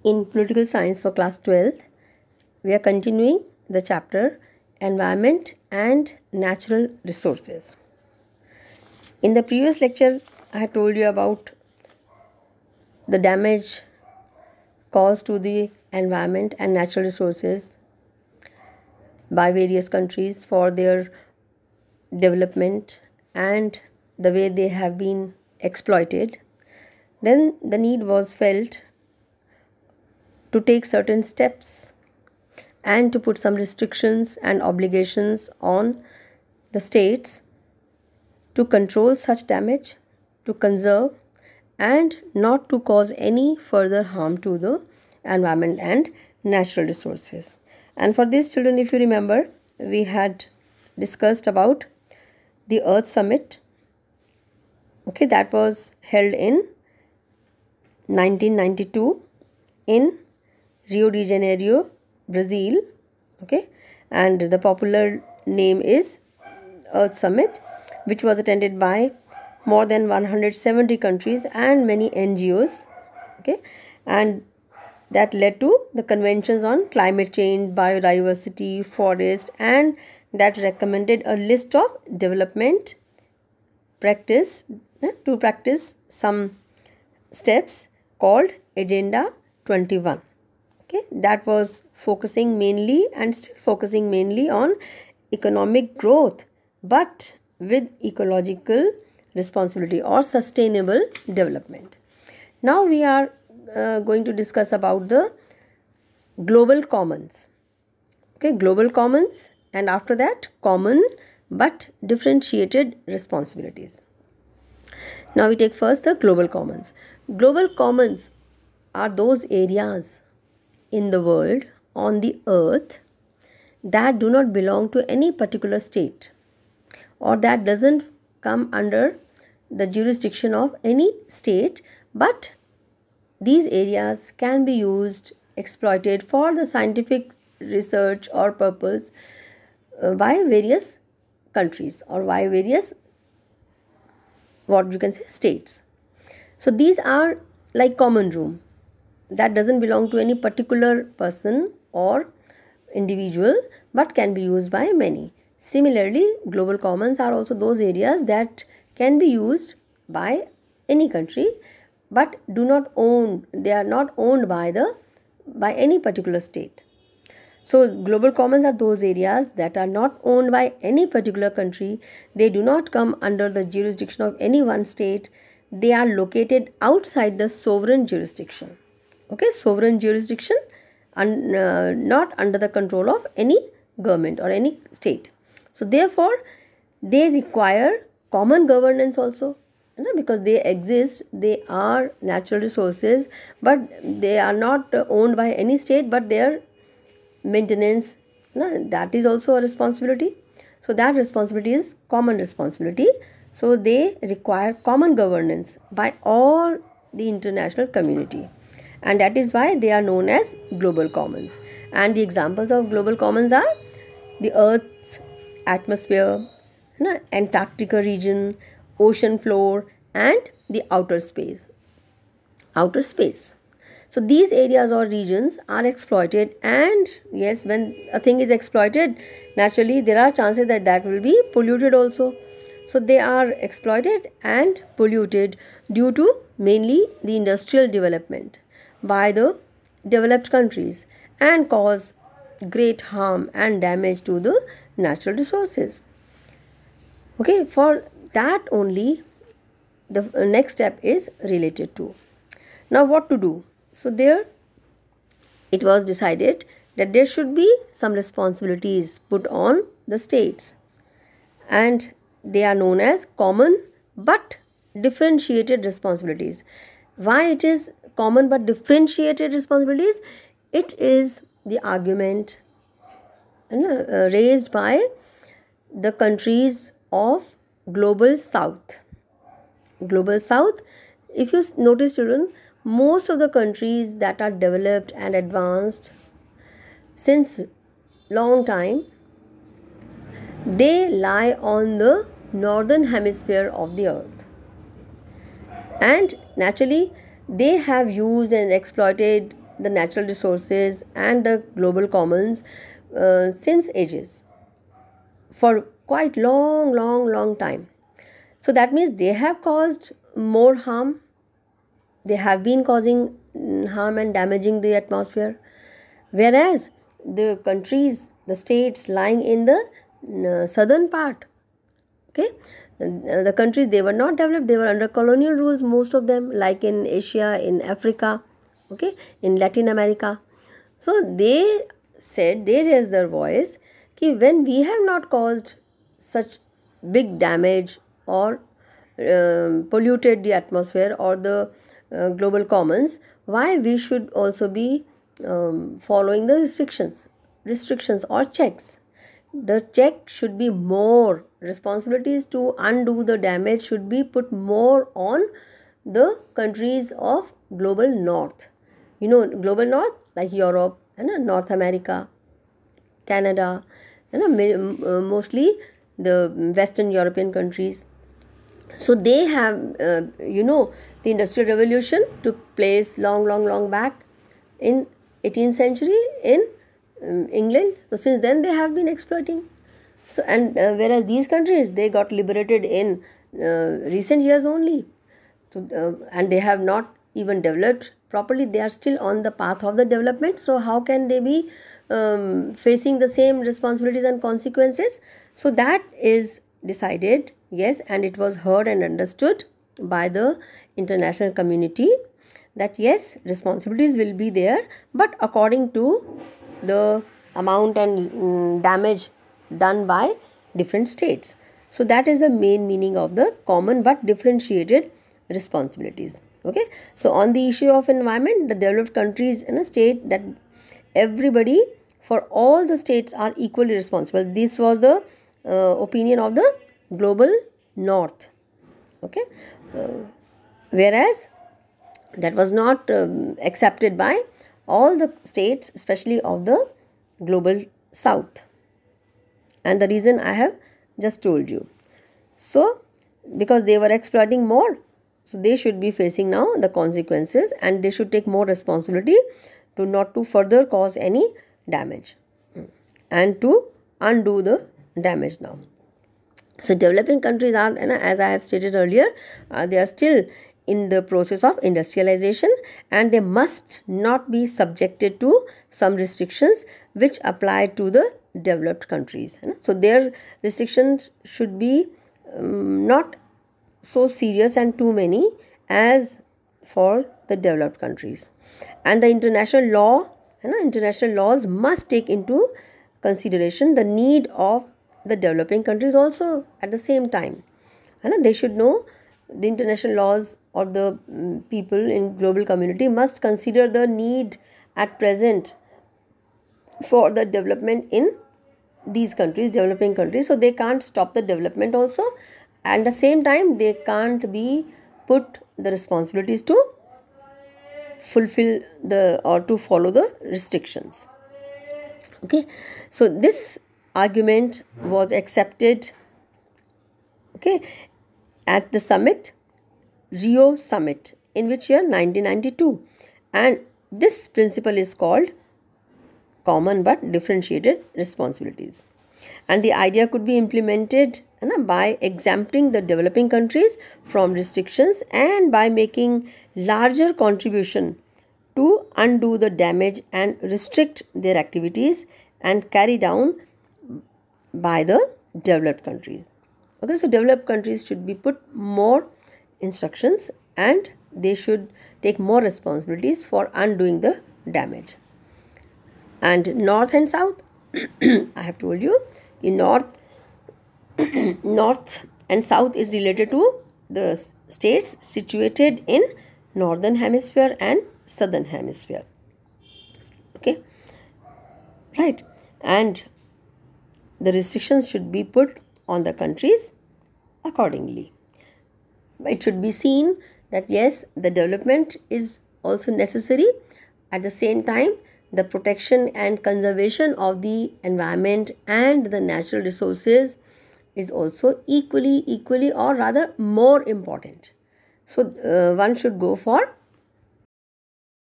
In political science for class 12th, we are continuing the chapter Environment and Natural Resources. In the previous lecture, I had told you about the damage caused to the environment and natural resources by various countries for their development and the way they have been exploited. Then the need was felt to take certain steps and to put some restrictions and obligations on the states to control such damage, to conserve, and not to cause any further harm to the environment and natural resources. And for these children, if you remember, we had discussed about the Earth Summit. Okay, that was held in 1992 in Rio de Janeiro, Brazil. Okay, and the popular name is Earth Summit, which was attended by more than 170 countries and many NGOs. Okay, and that led to the conventions on climate change, biodiversity, forest, and that recommended a list of development practice to practice some steps called Agenda 21. Okay, that was focusing mainly and still focusing mainly on economic growth, but with ecological responsibility or sustainable development. Now we are going to discuss about the global commons. Okay, global commons, and after that common but differentiated responsibilities. Now we take first the global commons. Global commons are those areas in the world, on the earth, that do not belong to any particular state or that doesn't come under the jurisdiction of any state, but these areas can be used, exploited for the scientific research or purpose by various countries or by various, what you can say, states. So these are like common room that doesn't belong to any particular person or individual but can be used by many. Similarly, global commons are also those areas that can be used by any country but they are not owned by any particular state. So global commons are those areas that are not owned by any particular country. They do not come under the jurisdiction of any one state. They are located outside the sovereign jurisdiction. Okay, sovereign jurisdiction and not under the control of any government or any state. So therefore they require common governance also, because they exist. They are natural resources, but they are not owned by any state, but their maintenance, that is also a responsibility. So that responsibility is common responsibility. So they require common governance by all the international community, and that is why they are known as global commons. And the examples of global commons are the Earth's atmosphere, Antarctica region, ocean floor, and the outer space. So these areas or regions are exploited, and yes, when a thing is exploited, naturally there are chances that that will be polluted also. So they are exploited and polluted due to mainly the industrial development by the developed countries and cause great harm and damage to the natural resources. Okay, for that only the next step is related to. Now what to do? So there it was decided that there should be some responsibilities put on the states, and they are known as common but differentiated responsibilities. Why it is common but differentiated responsibilities? It is the argument raised by the countries of global south. Global south, if you notice, children, most of the countries that are developed and advanced since long time, they lie on the northern hemisphere of the earth, and naturally they have used and exploited the natural resources and the global commons since ages, for quite long time. So that means they have caused more harm. They have been causing harm and damaging the atmosphere, whereas the countries, the states lying in the southern part, okay, the countries, they were not developed, they were under colonial rules, most of them, like in Asia, in Africa, okay, in Latin America. So they said, they raised their voice, कि when we have not caused such big damage or polluted the atmosphere or the global commons, why we should also be following the restrictions or checks. The check should be more, responsibilities to undo the damage should be put more on the countries of global north. You know, global north, like Europe and North America, Canada, mostly the Western European countries. So they have, the Industrial Revolution took place long back in 18th century in England. So since then they have been exploiting. So and whereas these countries, they got liberated in recent years only. So, and they have not even developed properly. They are still on the path of the development. So how can they be facing the same responsibilities and consequences? So that is decided, yes, and it was heard and understood by the international community that yes, responsibilities will be there, but according to the amount and damage done by different states. So that is the main meaning of the common but differentiated responsibilities. Okay, so on the issue of environment, the developed countries in a state that everybody, for all the states, are equally responsible. This was the opinion of the global north. Okay, whereas that was not accepted by all the states, especially of the global south, and the reason I have just told you. So because they were exploiting more, so they should be facing now the consequences, and they should take more responsibility to not to further cause any damage and to undo the damage now. So developing countries are, as I have stated earlier, they are still in the process of industrialization, and they must not be subjected to some restrictions which apply to the developed countries. So their restrictions should be not so serious and too many as for the developed countries. And the international laws must take into consideration the need of the developing countries also at the same time. And they should know the international laws, or the people in global community must consider the need at present for the development in these countries, developing countries. So they can't stop the development also. At the same time, they can't be put the responsibilities to fulfill the or to follow the restrictions. Okay, so this argument was accepted, okay, at the summit, Rio Summit, in which year 1992, and this principle is called common but differentiated responsibilities. And the idea could be implemented by exempting the developing countries from restrictions and by making larger contribution to undo the damage and restrict their activities and carry down by the developed countries. Okay, so developed countries should be put more instructions and they should take more responsibilities for undoing the damage. And north and south, I have told you, in north and south is related to the states situated in northern hemisphere and southern hemisphere. Okay, right, and the restrictions should be put on the countries accordingly. It should be seen that yes, the development is also necessary. At the same time, the protection and conservation of the environment and the natural resources is also equally or rather more important. So one should go for